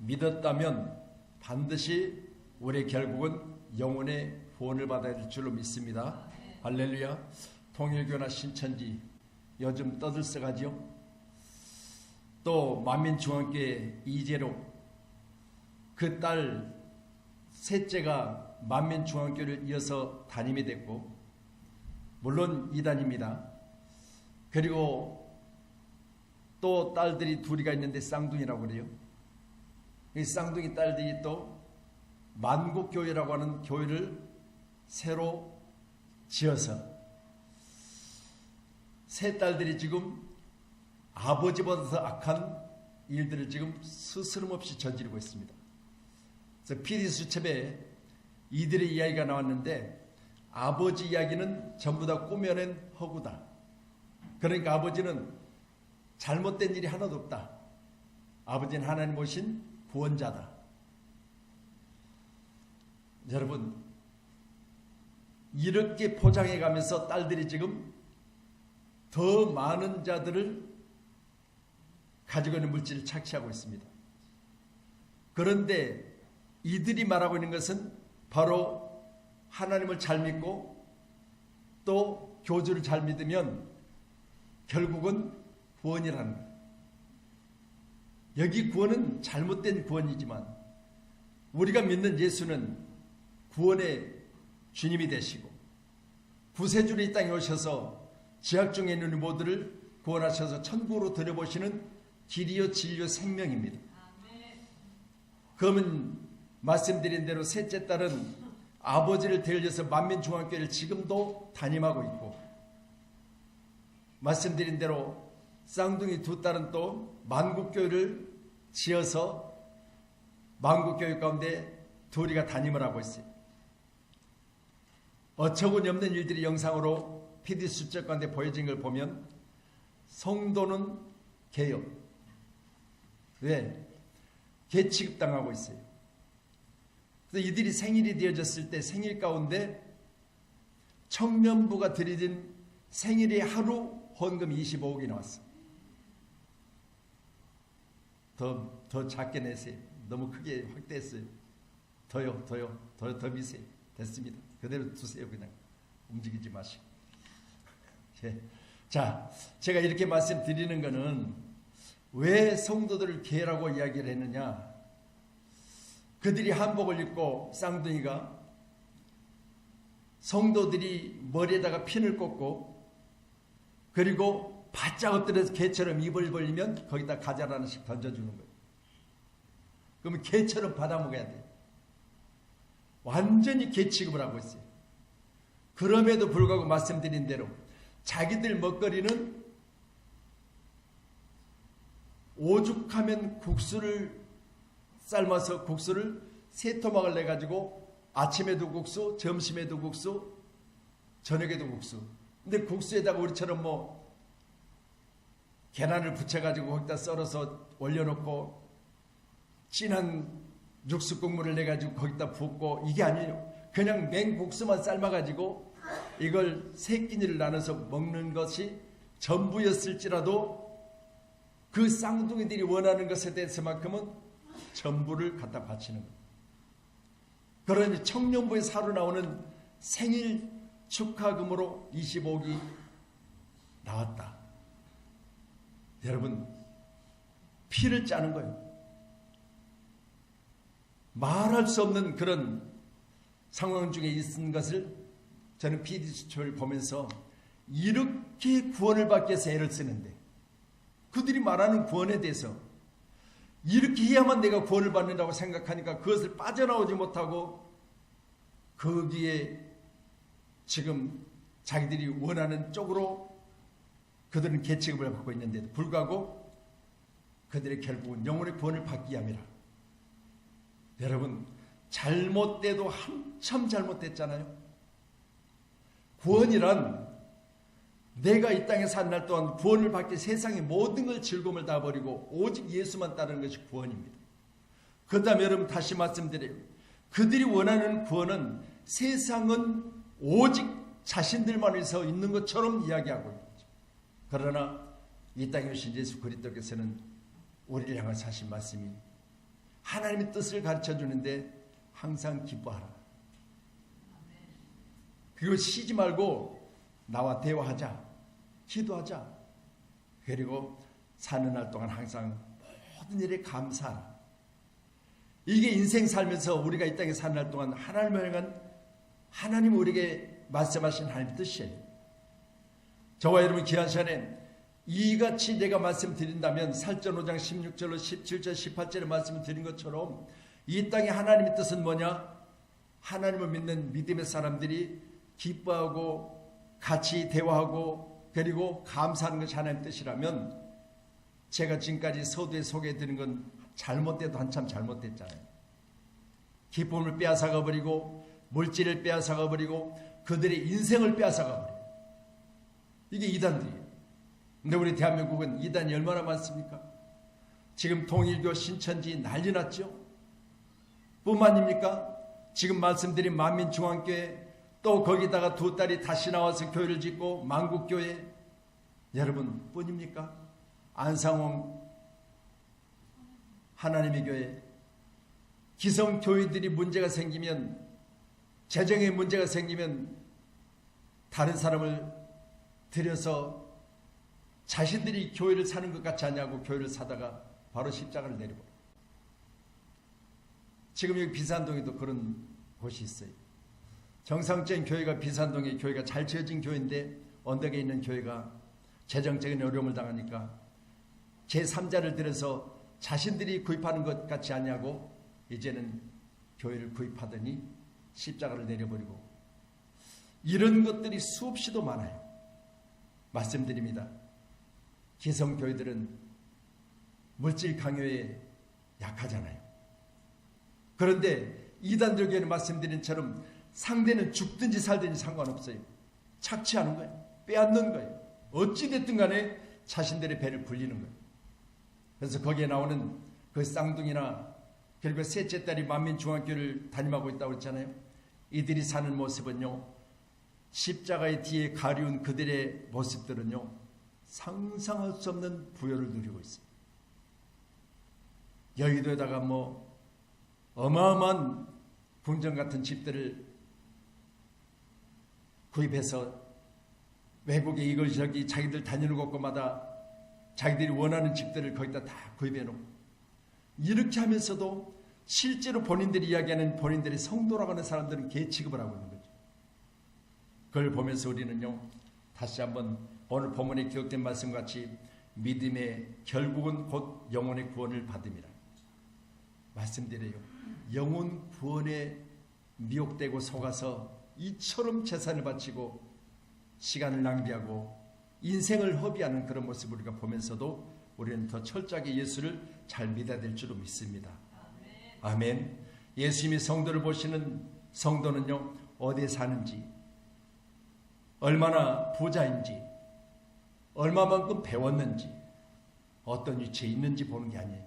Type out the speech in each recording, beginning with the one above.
믿었다면 반드시 우리 결국은 영혼의 구원을 받아야 될 줄로 믿습니다. 할렐루야. 통일교나 신천지 요즘 떠들썩하지요. 또 만민중앙교회 이재로 그 딸 셋째가 만민중앙교회를 이어서 담임이 됐고, 물론 이단입니다. 그리고 또 딸들이 둘이가 있는데 쌍둥이라고 그래요. 이 쌍둥이 딸들이 또 만국교회라고 하는 교회를 새로 지어서 세 딸들이 지금 아버지보다 더 악한 일들을 지금 스스럼없이 저지르고 있습니다. 그래서 PD수첩에 이들의 이야기가 나왔는데, 아버지 이야기는 전부 다 꾸며낸 허구다. 그러니까 아버지는 잘못된 일이 하나도 없다. 아버지는 하나님 오신 구원자다. 여러분, 이렇게 포장해 가면서 딸들이 지금 더 많은 자들을 가지고 있는 물질을 착취하고 있습니다. 그런데 이들이 말하고 있는 것은 바로 하나님을 잘 믿고 또 교주를 잘 믿으면 결국은 구원이라는 거예요. 여기 구원은 잘못된 구원이지만 우리가 믿는 예수는 구원의 주님이 되시고 구세주로 이 땅에 오셔서 지학 중에 있는 모두를 구원하셔서 천국으로 들여보시는 길이요 진리요 생명입니다. 그러면 말씀드린 대로 셋째 딸은 아버지를 대리해서 만민중앙교회를 지금도 담임하고 있고, 말씀드린 대로 쌍둥이 두 딸은 또 만국교회를 지어서 만국교회 가운데 둘이가 담임을 하고 있어요. 어처구니 없는 일들이 영상으로 PD수첩 가운데 보여진 걸 보면 성도는 개요. 왜? 개 취급당하고 있어요. 그래서 이들이 생일이 되어졌을 때 생일 가운데 청년부가 들여진 생일의 하루 헌금 25억이 나왔어요. 더 작게 내세요. 너무 크게 확대했어요. 더 미세요. 됐습니다. 그대로 두세요. 그냥 움직이지 마시고. 자, 제가 이렇게 말씀드리는 것은 왜 성도들을 개라고 이야기를 했느냐. 그들이 한복을 입고 쌍둥이가 성도들이 머리에다가 핀을 꽂고 그리고 바짝 엎드려서 개처럼 입을 벌리면 거기다 과자 하나씩 던져주는 거예요. 그러면 개처럼 받아먹어야 돼요. 완전히 개 취급을 하고 있어요. 그럼에도 불구하고 말씀드린 대로 자기들 먹거리는 오죽하면 국수를 삶아서 국수를 3토막을 내가지고 아침에도 국수, 점심에도 국수, 저녁에도 국수. 근데 국수에다가 우리처럼 뭐 계란을 부쳐가지고 거기다 썰어서 올려놓고 진한 육수 국물을 내가지고 거기다 붓고 이게 아니에요. 그냥 맹국수만 삶아가지고 이걸 3끼니를 나눠서 먹는 것이 전부였을지라도 그 쌍둥이들이 원하는 것에 대해서만큼은 전부를 갖다 바치는 거예요. 그러니 청년부에서 하루 나오는 생일 축하금으로 25억이 나왔다. 여러분, 피를 짜는 거예요. 말할 수 없는 그런 상황 중에 있는 것을 저는 PD수첩을 보면서 이렇게 구원을 받기 위해서 애를 쓰는데 그들이 말하는 구원에 대해서 이렇게 해야만 내가 구원을 받는다고 생각하니까 그것을 빠져나오지 못하고 거기에 지금 자기들이 원하는 쪽으로 그들은 계책을 받고 있는데도 불구하고 그들의 결국은 영혼의 구원을 받기 위함이라. 여러분, 잘못돼도 한참 잘못됐잖아요. 구원이란 내가 이 땅에 산 날 동안 구원을 받기 세상의 모든 걸 즐거움을 다 버리고 오직 예수만 따르는 것이 구원입니다. 그 다음에 여러분 다시 말씀드려요. 그들이 원하는 구원은 세상은 오직 자신들만 위해서 있는 것처럼 이야기하고 있는 거죠. 그러나 이 땅에 오신 예수 그리스도께서는 우리를 향한 하신 말씀이 하나님의 뜻을 가르쳐 주는데 항상 기뻐하라. 그리고 쉬지 말고 나와 대화하자, 기도하자. 그리고 사는 날 동안 항상 모든 일에 감사하라. 이게 인생 살면서 우리가 이 땅에 사는 날 동안 하나님을 향한 하나님 우리에게 말씀하신 하나님의 뜻이에요. 저와 여러분 귀한 시간에 이같이 내가 말씀드린다면 살전 5장 16절로 17절 18절에 말씀을 드린 것처럼 이 땅에 하나님의 뜻은 뭐냐? 하나님을 믿는 믿음의 사람들이 기뻐하고 같이 대화하고 그리고 감사하는 것이 하나님의 뜻이라면 제가 지금까지 서두에 소개해드린 건 잘못돼도 한참 잘못됐잖아요. 기쁨을 빼앗아가버리고 물질을 빼앗아가버리고 그들의 인생을 빼앗아가버려요. 이게 이단들이에요. 근데 우리 대한민국은 이단이 얼마나 많습니까? 지금 통일교 신천지 난리 났죠? 뿐만입니까? 지금 말씀드린 만민중앙교회 또 거기다가 두 딸이 다시 나와서 교회를 짓고 만국교회 여러분 뿐입니까? 안상홍 하나님의 교회 기성교회들이 문제가 생기면 재정에 문제가 생기면 다른 사람을 들여서 자신들이 교회를 사는 것 같지 않냐고 교회를 사다가 바로 십자가를 내려버려요. 지금 여기 비산동에도 그런 곳이 있어요. 정상적인 교회가 비산동의 교회가 잘 지어진 교회인데 언덕에 있는 교회가 재정적인 어려움을 당하니까 제3자를 들여서 자신들이 구입하는 것 같지 않냐고 이제는 교회를 구입하더니 십자가를 내려버리고 이런 것들이 수없이도 많아요. 말씀드립니다. 기성교회들은 물질 강요에 약하잖아요. 그런데 이단들 교회는 말씀드린 처럼 상대는 죽든지 살든지 상관없어요. 착취하는 거예요. 빼앗는 거예요. 어찌됐든 간에 자신들의 배를 불리는 거예요. 그래서 거기에 나오는 그 쌍둥이나 그리고 셋째 딸이 만민중앙교회를 담임하고 있다고 했잖아요. 이들이 사는 모습은요. 십자가의 뒤에 가리운 그들의 모습들은요. 상상할 수 없는 부여를 누리고 있어요. 여의도에다가 뭐 어마어마한 궁전 같은 집들을 구입해서 외국에 이걸 저기 자기들 다니는 곳마다 자기들이 원하는 집들을 거기다 다 구입해 놓고 이렇게 하면서도 실제로 본인들이 이야기하는 본인들의 성도라고 하는 사람들은 개 취급을 하고 있는 거죠. 그걸 보면서 우리는요. 다시 한번 오늘 본문에 기록된 말씀같이 믿음의 결국은 곧 영혼의 구원을 받음이라. 말씀드려요. 영혼 구원에 미혹되고 속아서 이처럼 재산을 바치고 시간을 낭비하고 인생을 허비하는 그런 모습을 우리가 보면서도 우리는 더 철저하게 예수를 잘 믿어야 될 줄로 믿습니다. 아멘. 예수님이 성도를 보시는 성도는요. 어디에 사는지 얼마나 부자인지 얼마만큼 배웠는지 어떤 위치에 있는지 보는 게 아니에요.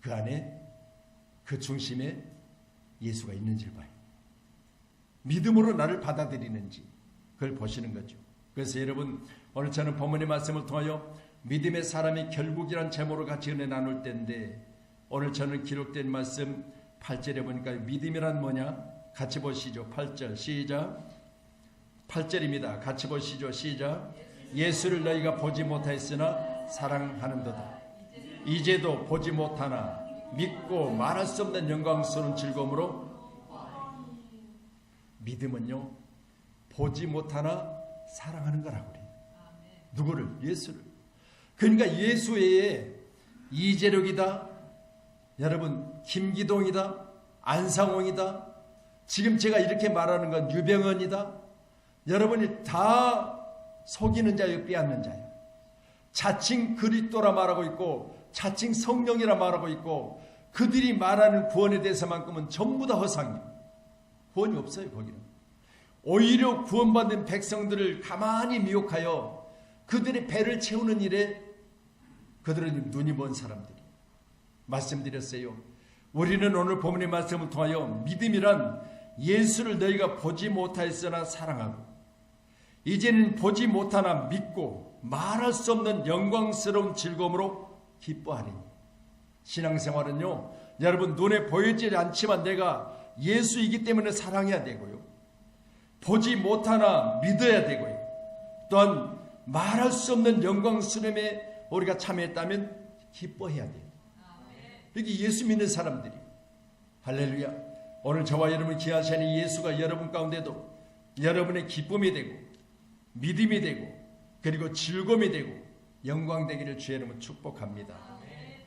그 안에 그 중심에 예수가 있는지를 봐요. 믿음으로 나를 받아들이는지 그걸 보시는 거죠. 그래서 여러분 오늘 저는 본문의 말씀을 통하여 믿음의 사람이 결국이란 제목으로 같이 은혜 나눌 때인데 오늘 저는 기록된 말씀 8절에 보니까 믿음이란 뭐냐? 같이 보시죠. 8절 시작. 8절입니다. 같이 보시죠. 시작. 예수를 너희가 보지 못하였으나 사랑하는도다. 이제도 보지 못하나 믿고 말할 수 없는 영광스러운 즐거움으로 믿음은요. 보지 못하나 사랑하는 거라고 그래요. 누구를? 예수를. 그러니까 예수 외에 이재력이다. 여러분 김기동이다. 안상홍이다. 지금 제가 이렇게 말하는 건 유병헌이다. 여러분이 다 속이는 자예요. 빼앗는 자예요. 자칭 그리스도라 말하고 있고 자칭 성령이라 말하고 있고 그들이 말하는 구원에 대해서만큼은 전부 다 허상이에요. 구원이 없어요. 거기는. 오히려 구원받은 백성들을 가만히 미혹하여 그들의 배를 채우는 일에 그들은 눈이 먼 사람들이에요. 말씀드렸어요. 우리는 오늘 본문의 말씀을 통하여 믿음이란 예수를 너희가 보지 못하였으나 사랑하고 이제는 보지 못하나 믿고 말할 수 없는 영광스러운 즐거움으로 기뻐하리니 신앙생활은요, 여러분 눈에 보이지 않지만 내가 예수이기 때문에 사랑해야 되고요. 보지 못하나 믿어야 되고요. 또한 말할 수 없는 영광스러움에 우리가 참여했다면 기뻐해야 돼요. 이게 예수 믿는 사람들이. 할렐루야. 오늘 저와 여러분 귀한 시간에 예수가 여러분 가운데도 여러분의 기쁨이 되고 믿음이 되고 그리고 즐거움이 되고 영광 되기를 주의 이름으로 축복합니다.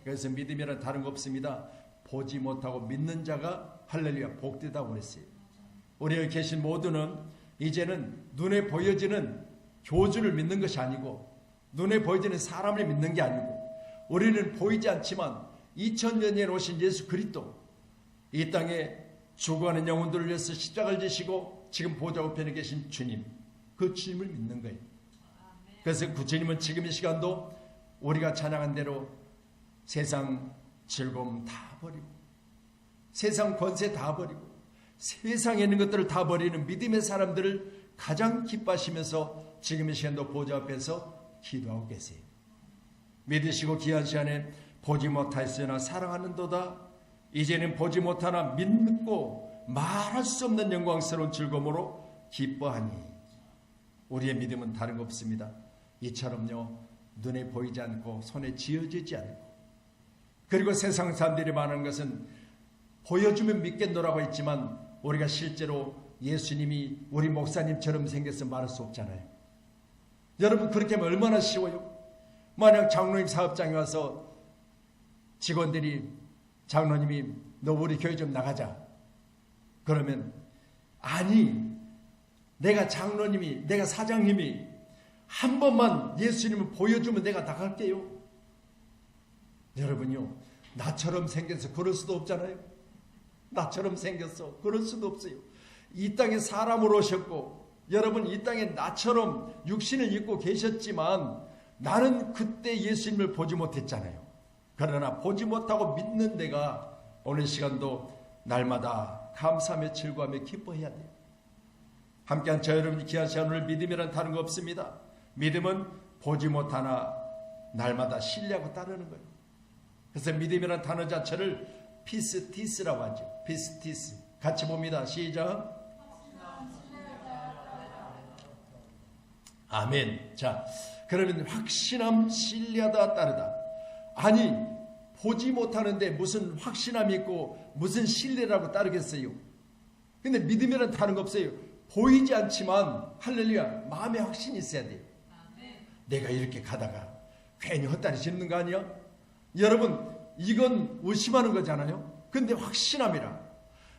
그래서 믿음이란 다른 거 없습니다. 보지 못하고 믿는 자가 할렐루야 복되다고 그랬어요. 우리 여기 계신 모두는 이제는 눈에 보여지는 교주를 믿는 것이 아니고 눈에 보여지는 사람을 믿는 게 아니고 우리는 보이지 않지만 2000년 전에 오신 예수 그리스도 이 땅에 죽어가는 영혼들을 위해서 십자가를 지시고 지금 보좌 우편에 계신 주님, 그 주님을 믿는 거예요. 그래서 그 주님은 지금 이 시간도 우리가 찬양한 대로 세상 즐거움 다 버리고 세상 권세 다 버리고 세상에 있는 것들을 다 버리는 믿음의 사람들을 가장 기뻐하시면서 지금 이 시간도 보좌 앞에서 기도하고 계세요. 믿으시고 귀한 시간에 보지 못하였으나 사랑하는도다. 이제는 보지 못하나 믿고 말할 수 없는 영광스러운 즐거움으로 기뻐하니. 우리의 믿음은 다른 거 없습니다. 이처럼요 눈에 보이지 않고 손에 쥐어지지 않고 그리고 세상 사람들이 말하는 것은 보여주면 믿겠노라고 했지만 우리가 실제로 예수님이 우리 목사님처럼 생겨서 말할 수 없잖아요. 여러분 그렇게 하면 얼마나 쉬워요. 만약 장로님 사업장에 와서 직원들이 장로님이 너 우리 교회 좀 나가자 그러면 아니 내가 장로님이 내가 사장님이 한 번만 예수님을 보여주면 내가 나갈게요. 여러분요 나처럼 생겨서 그럴 수도 없잖아요. 나처럼 생겼어 그럴 수도 없어요. 이 땅에 사람으로 오셨고 여러분 이 땅에 나처럼 육신을 입고 계셨지만 나는 그때 예수님을 보지 못했잖아요. 그러나 보지 못하고 믿는 내가 오늘 시간도 날마다 감사하며 즐거워하며 기뻐해야 돼요. 함께한 저 여러분이 귀한 시간 오늘 믿음이란 다른 거 없습니다. 믿음은 보지 못하나 날마다 신뢰하고 따르는 거예요. 그래서 믿음이란 단어 자체를 피스티스라고 하죠. 피스티스. 같이 봅니다. 시작. 아멘. 자, 그러면 확신함, 신뢰하다, 따르다. 아니, 보지 못하는데 무슨 확신함이 있고 무슨 신뢰라고 따르겠어요? 근데 믿음이란 다른 거 없어요. 보이지 않지만 할렐루야 마음에 확신이 있어야 돼요. 내가 이렇게 가다가 괜히 헛다리 짚는 거 아니야? 여러분 이건 의심하는 거잖아요. 근데 확신함이라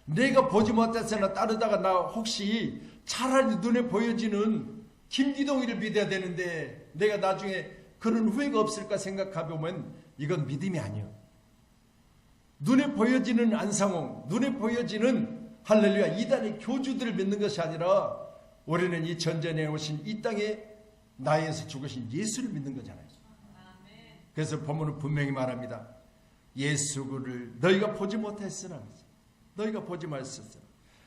내가 보지 못했으나 따르다가 나 혹시 차라리 눈에 보여지는 김기동이를 믿어야 되는데 내가 나중에 그런 후회가 없을까 생각해보면 이건 믿음이 아니에요. 눈에 보여지는 안상홍, 눈에 보여지는 할렐루야 이단의 교주들을 믿는 것이 아니라 우리는 2000년에 오신 이 땅에 나에서 죽으신 예수를 믿는 거잖아요. 그래서 본문은 분명히 말합니다. 예수를 너희가 보지 못했으나 너희가 보지 말았으나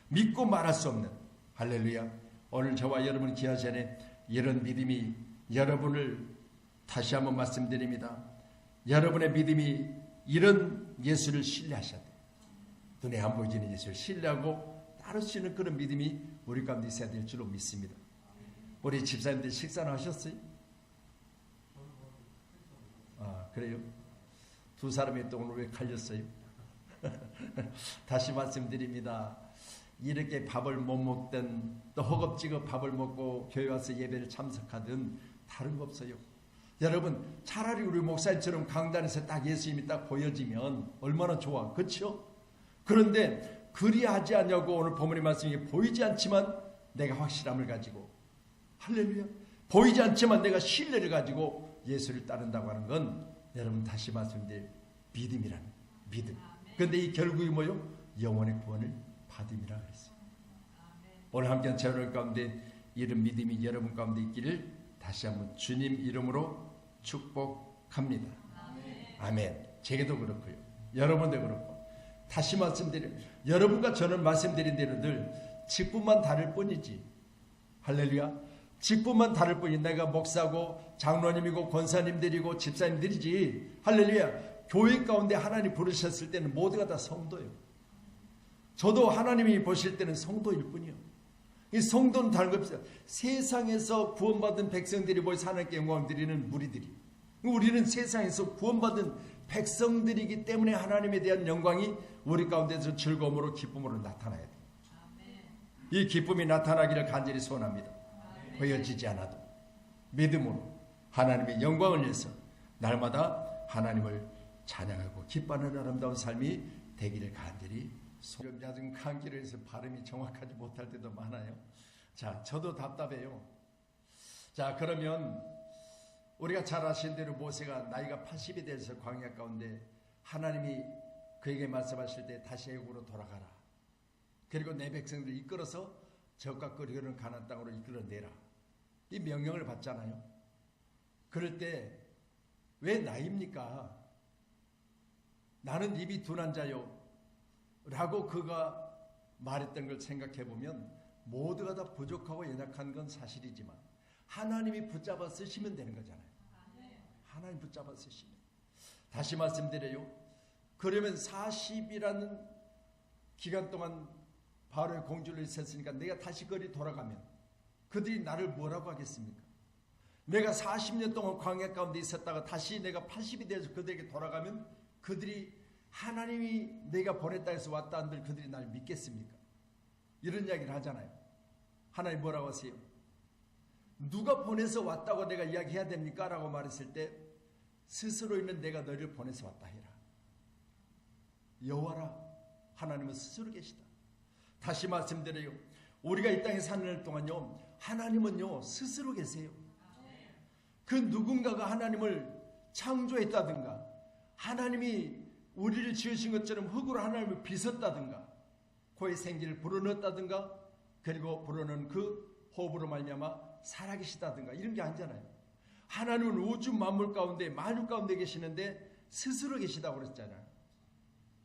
믿고 말할 수 없는 할렐루야. 오늘 저와 여러분 귀한 시간에 이런 믿음이 여러분을 다시 한번 말씀드립니다. 여러분의 믿음이 이런 예수를 신뢰하셔야 돼요. 눈에 안 보이지는 예수를 신뢰하고 따를 수 있는 그런 믿음이 우리 가운데 있어야 될 줄로 믿습니다. 우리 집사님들 식사는 하셨어요? 아 그래요? 두 사람이 또 오늘 왜 갈렸어요? 다시 말씀드립니다. 이렇게 밥을 못 먹든 또 허겁지겁 밥을 먹고 교회 와서 예배를 참석하든 다른 거 없어요. 여러분 차라리 우리 목사님처럼 강단에서 딱 예수님이 딱 보여지면 얼마나 좋아. 그렇죠? 그런데 그리하지 않냐고 오늘 본문의 말씀이 보이지 않지만 내가 확실함을 가지고 할렐루야 보이지 않지만 내가 신뢰를 가지고 예수를 따른다고 하는 건 여러분 다시 말씀드릴 믿음이라는 믿음. 그런데 이 결국이 뭐요? 영혼의 구원을 받음이라 그랬어요. 오늘 함께한 저녁 가운데 이런 믿음이 여러분 가운데 있기를 다시 한번 주님 이름으로 축복합니다. 아멘. 제게도 그렇고요. 여러분도 그렇고. 다시 말씀드려요. 여러분과 저는 말씀드린 대로 늘 직분만 다를 뿐이지. 할렐루야. 직분만 다를 뿐이 내가 목사고 장로님이고 권사님들이고 집사님들이지. 할렐루야. 교회 가운데 하나님 부르셨을 때는 모두가 다 성도예요. 저도 하나님이 보실 때는 성도일 뿐이요. 이 성도는 다른 것 없어요. 세상에서 구원받은 백성들이 모여서 하나님께 영광을 드리는 무리들이. 우리는 세상에서 구원받은 백성들이기 때문에 하나님에 대한 영광이 우리 가운데서 즐거움으로 기쁨으로 나타나야 돼요. 이 기쁨이 나타나기를 간절히 소원합니다. 보여지지 않아도 믿음으로 하나님의 영광을 위해서 날마다 하나님을 찬양하고 기뻐하는 아름다운 삶이 되기를 간절히 소원합니다. 지금 감기를 해서 발음이 정확하지 못할 때도 많아요. 자, 저도 답답해요. 자, 그러면 우리가 잘 아시는 대로 모세가 나이가 80이 돼서 광야 가운데 하나님이 그에게 말씀하실 때 다시 애국으로 돌아가라. 그리고 내 백성들을 이끌어서 적과 끓이는 가나안 땅으로 이끌어내라. 이 명령을 받잖아요. 그럴 때 왜 나입니까? 나는 입이 둔한 자요 라고 그가 말했던 걸 생각해 보면 모두가 다 부족하고 연약한 건 사실이지만 하나님이 붙잡아 쓰시면 되는 거잖아요. 하나님 붙잡아 쓰시면. 다시 말씀드려요. 그러면 40이라는 기간 동안 바로의 공주를 있었으니까 내가 다시 거리 돌아가면 그들이 나를 뭐라고 하겠습니까? 내가 40년 동안 광야 가운데 있었다가 다시 내가 80이 돼서 그들에게 돌아가면 그들이 하나님이 내가 보냈다 해서 왔다 한들 그들이 날 믿겠습니까? 이런 이야기를 하잖아요. 하나님 뭐라고 하세요? 누가 보내서 왔다고 내가 이야기해야 됩니까? 라고 말했을 때 스스로 있는 내가 너희를 보내서 왔다 해라. 여호와라 하나님은 스스로 계시다. 다시 말씀드려요. 우리가 이 땅에 사는 동안요 하나님은요 스스로 계세요. 그 누군가가 하나님을 창조했다든가 하나님이 우리를 지으신 것처럼 흙으로 하나님을 빚었다든가 코에 생기를 불어넣었다든가 그리고 불어넣은 그 호흡으로 말미암아 살아계시다든가 이런 게 아니잖아요. 하나님은 우주 만물 가운데 만유 가운데 계시는데 스스로 계시다고 그랬잖아요.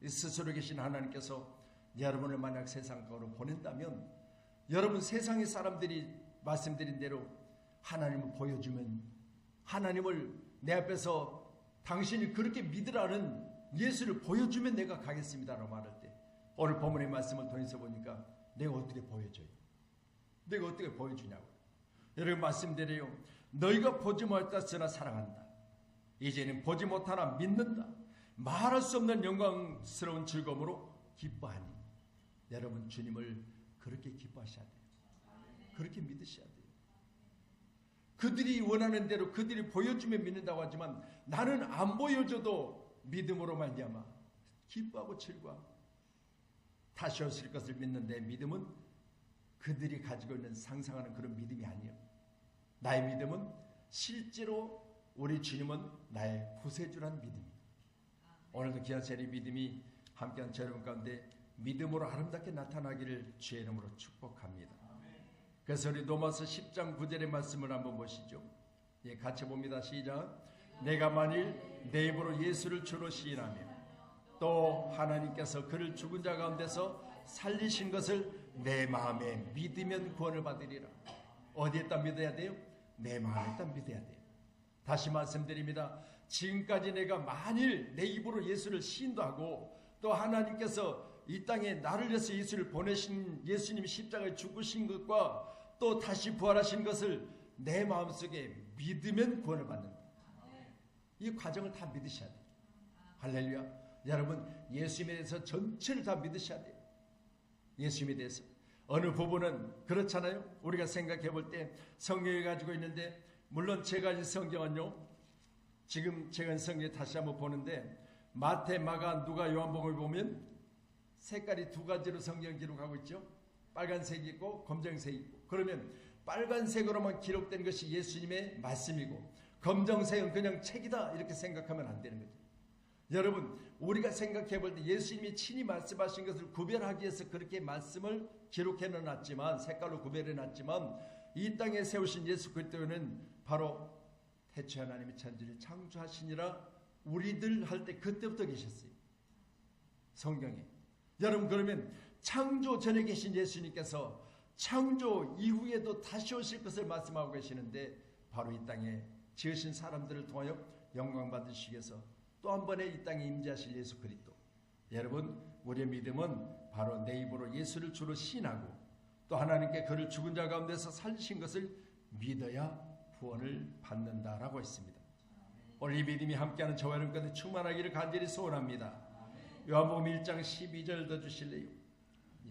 스스로 계신 하나님께서 여러분을 만약 세상 가운데 보낸다면 여러분 세상의 사람들이 말씀드린 대로 하나님을 보여주면 하나님을 내 앞에서 당신이 그렇게 믿으라는 예수를 보여주면 내가 가겠습니다라고 말할 때 오늘 본문의 말씀을 통해서 보니까 내가 어떻게 보여줘요? 내가 어떻게 보여주냐고. 여러분 말씀드려요. 너희가 보지 못했으나 사랑한다. 이제는 보지 못하나 믿는다. 말할 수 없는 영광스러운 즐거움으로 기뻐하니. 여러분 주님을 그렇게 기뻐하셔야 돼요. 그렇게 믿으셔야 돼요. 그들이 원하는 대로 그들이 보여주면 믿는다고 하지만 나는 안 보여줘도 믿음으로 말미암아 기뻐하고 즐거워하고 다시 오실 것을 믿는 내 믿음은 그들이 가지고 있는 상상하는 그런 믿음이 아니에요. 나의 믿음은 실제로 우리 주님은 나의 구세주라는 믿음이에요. 오늘도 귀한 세리 믿음이 함께한 여러분 가운데 믿음으로 아름답게 나타나기를 주의 이름으로 축복합니다. 그래서 우리 로마서 10장 9절의 말씀을 한번 보시죠. 예, 같이 봅니다. 시작. 내가 만일 내 입으로 예수를 주로 시인하며 또 하나님께서 그를 죽은 자 가운데서 살리신 것을 내 마음에 믿으면 구원을 받으리라. 어디에다 믿어야 돼요? 내 마음에다 믿어야 돼요. 다시 말씀드립니다. 지금까지 내가 만일 내 입으로 예수를 시인도 하고 또 하나님께서 이 땅에 나를 위해서 예수를 보내신 예수님이 십자가에 죽으신 것과 또 다시 부활하신 것을 내 마음속에 믿으면 구원을 받는다. 이 과정을 다 믿으셔야 돼요. 할렐루야. 여러분 예수님에 대해서 전체를 다 믿으셔야 돼요. 예수님에 대해서. 어느 부분은 그렇잖아요. 우리가 생각해 볼 때 성경을 가지고 있는데 물론 제가 이 성경은요. 지금 제가 성경에 다시 한번 보는데 마태, 마가, 누가, 요한복음을 보면 색깔이 두 가지로 성경 기록하고 있죠. 빨간색이 있고 검정색이 있고. 그러면 빨간색으로만 기록된 것이 예수님의 말씀이고 검정색은 그냥 책이다 이렇게 생각하면 안 되는 거죠. 여러분 우리가 생각해 볼 때 예수님이 친히 말씀하신 것을 구별하기 위해서 그렇게 말씀을 기록해 놨지만 색깔로 구별해 놨지만 이 땅에 세우신 예수 그리스도는 바로 태초에 하나님이 천지를 창조하시니라 우리들 할 때 그때부터 계셨어요. 성경에. 여러분 그러면 창조 전에 계신 예수님께서 창조 이후에도 다시 오실 것을 말씀하고 계시는데 바로 이 땅에 지으신 사람들을 통하여 영광 받으시기 위해서 또 한 번의 이 땅에 임재하실 예수 그리스도. 여러분, 우리의 믿음은 바로 내 입으로 예수를 주로 시인하고 또 하나님께 그를 죽은 자 가운데서 살리신 것을 믿어야 구원을 받는다라고 했습니다. 오늘 이 믿음이 함께하는 저와 여러분까지 충만하기를 간절히 소원합니다. 요한복음 1장 12절 더 주실래요?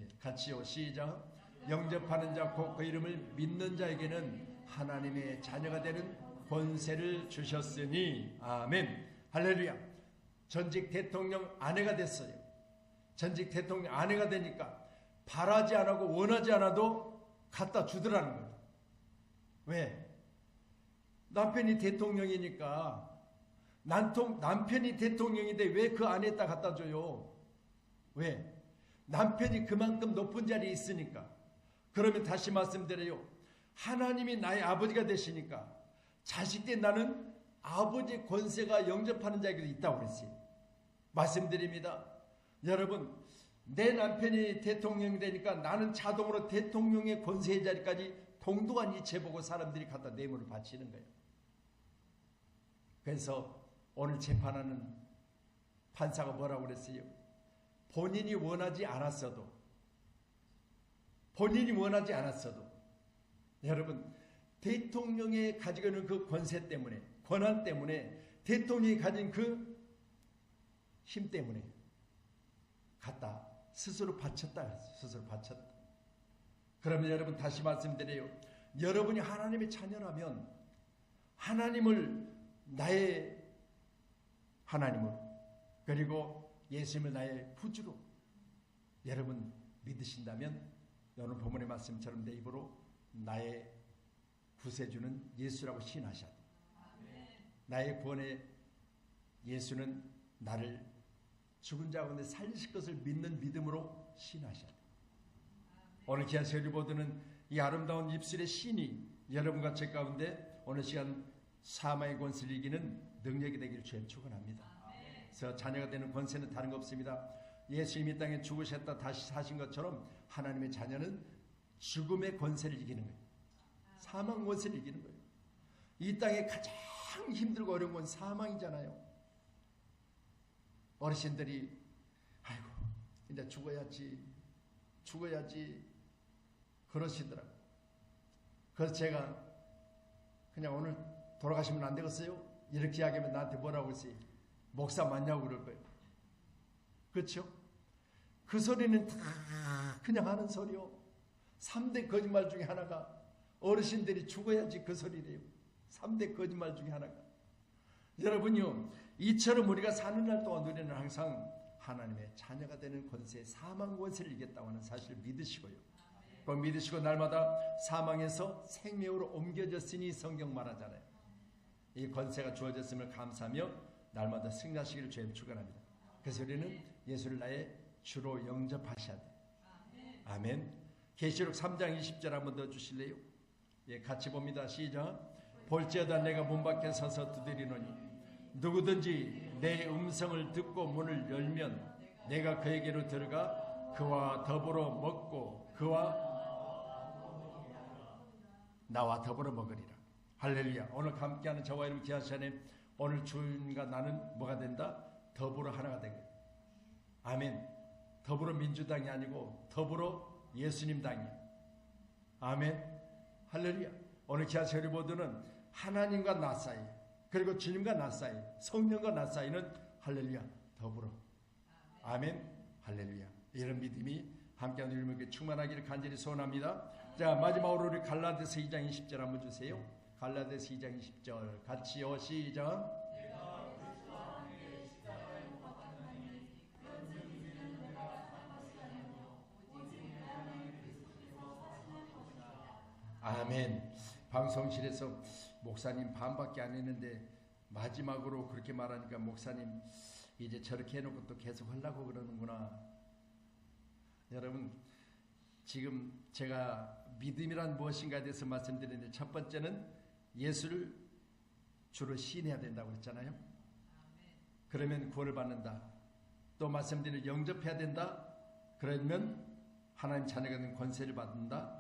예, 같이요. 시작. 영접하는 자 곧 그 이름을 믿는 자에게는 하나님의 자녀가 되는 권세를 주셨으니. 아멘. 할렐루야. 전직 대통령 아내가 됐어요. 전직 대통령 아내가 되니까 바라지 않고 원하지 않아도 갖다 주더라는 거예요. 왜? 남편이 대통령이니까. 남편이 대통령인데 왜 그 아내에다 갖다 줘요? 왜? 남편이 그만큼 높은 자리에 있으니까. 그러면 다시 말씀드려요. 하나님이 나의 아버지가 되시니까 자식된 나는 아버지의 권세가 영접하는 자에게도 있다고 그랬어요. 말씀드립니다. 여러분, 내 남편이 대통령이 되니까 나는 자동으로 대통령의 권세의 자리까지 동등한 이체 보고 사람들이 갖다 뇌물을 바치는 거예요. 그래서 오늘 재판하는 판사가 뭐라고 그랬어요? 본인이 원하지 않았어도 여러분, 대통령이 가지고 있는 그 권세 때문에, 권한 때문에, 대통령이 가진 그 힘 때문에 갖다 스스로 바쳤다. 스스로 바쳤다. 그러면 여러분, 다시 말씀드려요. 여러분이 하나님의 자녀라면 하나님을 나의 하나님을, 그리고 예수님을 나의 구주로 여러분 믿으신다면 오늘 본문의 말씀처럼 내 입으로 나의 구세주는 예수라고 시인하셔야 돼요. 나의 구원의 예수는 나를 죽은 자 가운데 살리실 것을 믿는 믿음으로 시인하셔야 돼요. 오늘 귀한 세리 보드는 이 아름다운 입술의 신이 여러분과 제 가운데 오늘 시간 사망의 권세를 이기는 능력이 되기를 주님 축원합니다. 그래서 자녀가 되는 권세는 다른 거 없습니다. 예수님이 땅에 죽으셨다 다시 사신 것처럼 하나님의 자녀는 죽음의 권세를 이기는 거예요. 사망 권세를 이기는 거예요. 이 땅에 가장 힘들고 어려운 건 사망이잖아요. 어르신들이 아이고 이제 죽어야지 그러시더라고요. 그래서 제가 그냥 오늘 돌아가시면 안 되겠어요? 이렇게 이야기하면 나한테 뭐라고 했어요? 목사 맞냐고 그럴 거예요. 그렇죠? 그 소리는 다 그냥 하는 소리요. 3대 거짓말 중에 하나가 어르신들이 죽어야지 그 소리래요. 3대 거짓말 중에 하나가. 여러분요, 이처럼 우리가 사는 날 동안 우리는 항상 하나님의 자녀가 되는 권세, 사망 권세를 이겼다고 하는 사실을 믿으시고요. 그 믿으시고 날마다 사망에서 생명으로 옮겨졌으니 성경 말하잖아요. 이 권세가 주어졌음을 감사하며 날마다 승리하시기를 주님 축원합니다. 그래서 우리는 예수를 나의 주로 영접하셔야 돼요. 아멘. 계시록 3장 20절 한번 더 주실래요? 예, 같이 봅니다. 시작. 볼지어다 내가 문 밖에 서서 두드리노니 누구든지 내 음성을 듣고 문을 열면 내가 그에게로 들어가 그와 더불어 먹고 그와 나와 더불어 먹으리라. 할렐루야. 오늘 함께하는 저와 여러분 귀한 시간에 오늘 주님과 나는 뭐가 된다? 더불어 하나가 된 거예요. 아멘. 더불어 민주당이 아니고 더불어 예수님 당이에요. 아멘. 할렐루야. 오늘 귀한 세리 모두는 하나님과 나 사이, 그리고 주님과 나 사이, 성령과 나 사이는 할렐루야 더불어. 아멘. 할렐루야. 이런 믿음이 함께하는 우리에게 충만하기를 간절히 소원합니다. 자, 마지막으로 우리 갈라디아서 2장 20절 한번 주세요. 갈라디아서 2장 20절 같이요. 시작. 아멘. 방송실에서 목사님 반밖에 안 했는데 마지막으로 그렇게 말하니까 목사님 이제 저렇게 해놓고 또 계속 하려고 그러는구나. 여러분, 지금 제가 믿음이란 무엇인가에 대해서 말씀드리는데 첫 번째는 예수를 주로 시인해야 된다고 했잖아요. 그러면 구원을 받는다. 또 말씀드리는 영접해야 된다. 그러면 하나님 자녀가 된 권세를 받는다.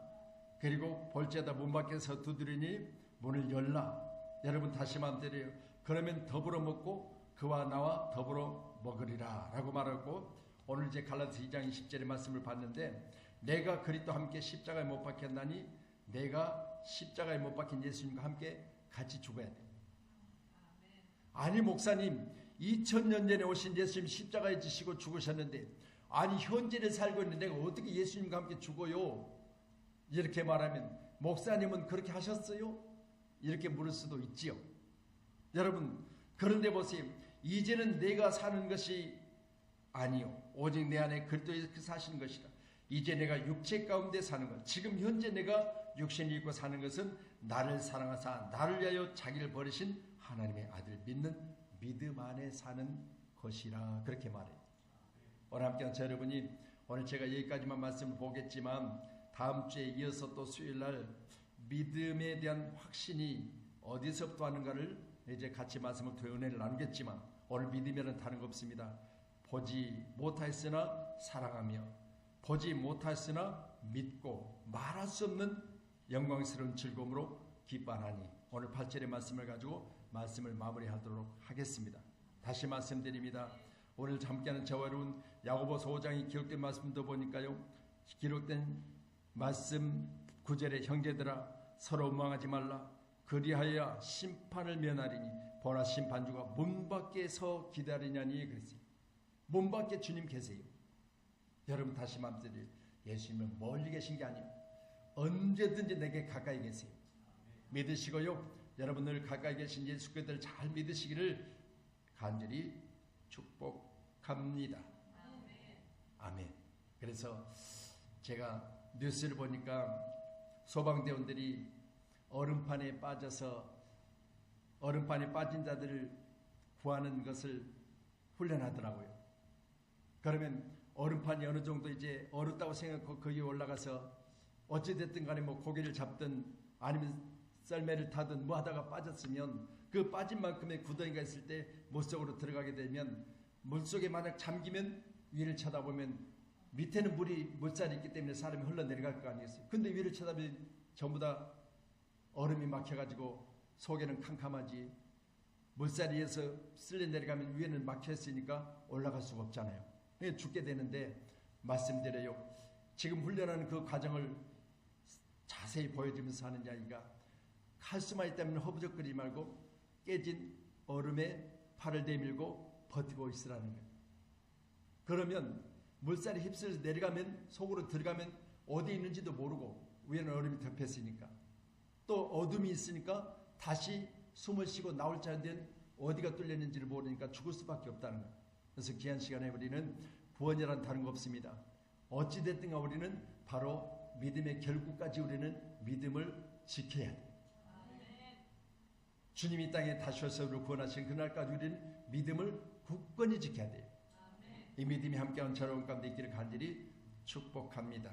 그리고 볼지어다 문 밖에서 두드리니 문을 열라. 여러분 다시 말씀드려요. 그러면 더불어 먹고 그와 나와 더불어 먹으리라 라고 말하고, 오늘 이제 갈라디아서 2장 20절의 말씀을 봤는데, 내가 그리스도와 함께 십자가에 못 박혔나니 내가 십자가에 못 박힌 예수님과 함께 같이 죽어야 돼. 아니 목사님, 2000년 전에 오신 예수님 십자가에 지시고 죽으셨는데, 아니 현재를 살고 있는데 내가 어떻게 예수님과 함께 죽어요? 이렇게 말하면, 목사님은 그렇게 하셨어요? 이렇게 물을 수도 있지요. 여러분, 그런데 보세요. 이제는 내가 사는 것이 아니요, 오직 내 안에 그리스도께서 사시는 것이다. 이제 내가 육체 가운데 사는 것, 지금 현재 내가 육신을 입고 사는 것은 나를 사랑하사 나를 위하여 자기를 버리신 하나님의 아들 믿는 믿음 안에 사는 것이라, 그렇게 말해요. 오늘 함께한 저 여러분이, 오늘 제가 여기까지만 말씀을 보겠지만 다음 주에 이어서 또 수요일날 믿음에 대한 확신이 어디서부터 하는가를 이제 같이 말씀을 은혜를 나누겠지만, 오늘 믿음에는 다른 거 없습니다. 보지 못하였으나 사랑하며, 보지 못하였으나 믿고, 말할 수 없는 영광스러운 즐거움으로 기뻐하니, 오늘 8절의 말씀을 가지고 말씀을 마무리하도록 하겠습니다. 다시 말씀드립니다. 오늘 함께하는 저와 여러분, 야고보서 5장이 기록된 말씀도 보니까요, 기록된 말씀 9절에 형제들아 서로 원망하지 말라. 그리하여 심판을 면하리니 보라 심판주가 문 밖에서 기다리냐니 그랬어요. 문 밖에 주님 계세요. 여러분 다시 말씀드려요. 예수님은 멀리 계신 게 아니에요. 언제든지 내게 가까이 계세요. 믿으시고요. 여러분들 가까이 계신 예수 그리스도를 잘 믿으시기를 간절히 축복합니다. 아멘. 그래서 제가 뉴스를 보니까 소방대원들이 얼음판에 빠져서 얼음판에 빠진 자들을 구하는 것을 훈련하더라고요. 그러면 얼음판이 어느 정도 이제 얼었다고 생각하고 거기에 올라가서 어찌됐든 간에 뭐 고기를 잡든 아니면 썰매를 타든 뭐 하다가 빠졌으면, 그 빠진 만큼의 구덩이가 있을 때 물속으로 들어가게 되면, 물속에 만약 잠기면 위를 쳐다보면 밑에는 물살이 있기 때문에 사람이 흘러내려갈 거 아니겠어요. 근데 위를 쳐다보면 전부 다 얼음이 막혀가지고 속에는 캄캄하지, 물살이 위에서 쓸려 내려가면 위에는 막혀있으니까 올라갈 수가 없잖아요. 죽게 되는데, 말씀드려요. 지금 훈련하는 그 과정을 자세히 보여주면서 하는 이야기가, 칼수만 있다면 허부적거리지 말고 깨진 얼음에 팔을 내밀고 버티고 있으라는 거예요. 그러면 물살이 휩쓸려서 내려가면, 속으로 들어가면 어디 있는지도 모르고, 위에는 얼음이 덮였으니까, 또 어둠이 있으니까 다시 숨을 쉬고 나올 자인데 어디가 뚫렸는지를 모르니까 죽을 수밖에 없다는 거예요. 그래서 귀한 시간에 우리는 구원이란 다른 거 없습니다. 어찌됐든 우리는 바로 믿음의 결국까지 우리는 믿음을 지켜야 돼요. 주님이 땅에 다시 오셔서 우리를 구원하신 그날까지 우리는 믿음을 굳건히 지켜야 돼요. 이 믿음이 함께한 저러운 가운데 있기를 간절히 축복합니다.